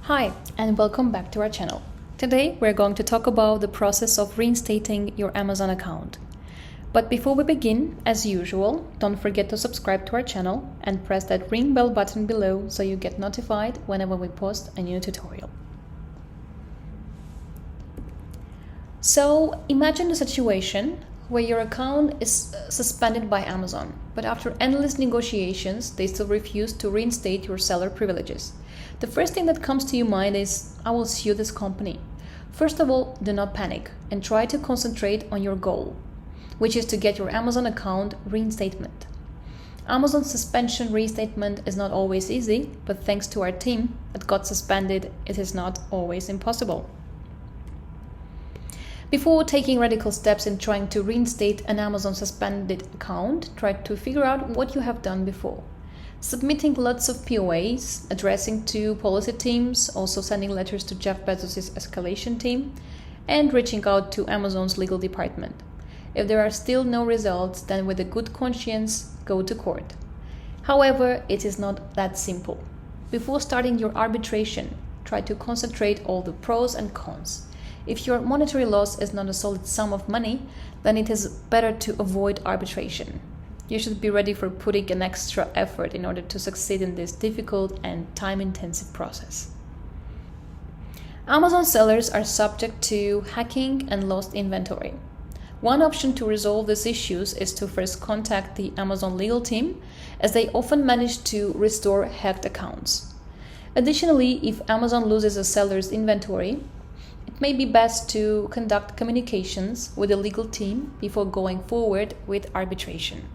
Hi, and welcome back to our channel. Today we're going to talk about the process of reinstating your Amazon account. But before we begin, as usual, don't forget to subscribe to our channel and press that ring bell button below so you get notified whenever we post a new tutorial. So imagine a situation where your account is suspended by Amazon, but after endless negotiations, they still refuse to reinstate your seller privileges. The first thing that comes to your mind is, I will sue this company. First of all, do not panic and try to concentrate on your goal, which is to get your Amazon account reinstatement. Amazon suspension reinstatement is not always easy, but thanks to our team that got suspended, it is not always impossible. Before taking radical steps in trying to reinstate an Amazon suspended account, try to figure out what you have done before. Submitting lots of POAs, addressing to policy teams, also sending letters to Jeff Bezos' escalation team, and reaching out to Amazon's legal department. If there are still no results, then with a good conscience, go to court. However, it is not that simple. Before starting your arbitration, try to concentrate all the pros and cons. If your monetary loss is not a solid sum of money, then it is better to avoid arbitration. You should be ready for putting an extra effort in order to succeed in this difficult and time-intensive process. Amazon sellers are subject to hacking and lost inventory. One option to resolve these issues is to first contact the Amazon legal team, as they often manage to restore hacked accounts. Additionally, if Amazon loses a seller's inventory, it may be best to conduct communications with the legal team before going forward with arbitration.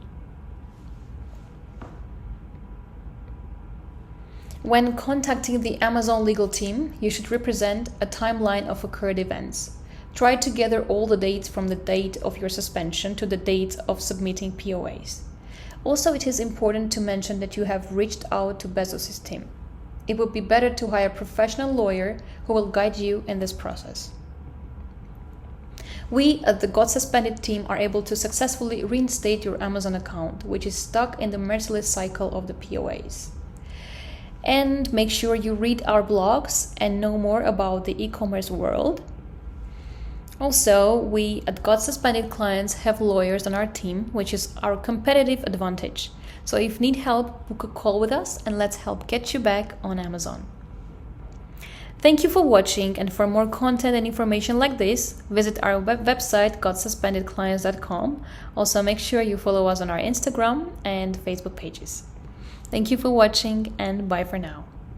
When contacting the Amazon legal team, you should represent a timeline of occurred events. Try to gather all the dates from the date of your suspension to the date of submitting POAs. Also, it is important to mention that you have reached out to Bezos' team. It would be better to hire a professional lawyer who will guide you in this process. We at the Got Suspended team are able to successfully reinstate your Amazon account, which is stuck in the merciless cycle of the POAs. And make sure you read our blogs and know more about the e-commerce world. Also, we at Got Suspended clients have lawyers on our team, which is our competitive advantage. So if you need help, book a call with us and let's help get you back on Amazon. Thank you for watching, and for more content and information like this, visit our website gotsuspendedclients.com. Also, make sure you follow us on our Instagram and Facebook pages. Thank you for watching, and bye for now.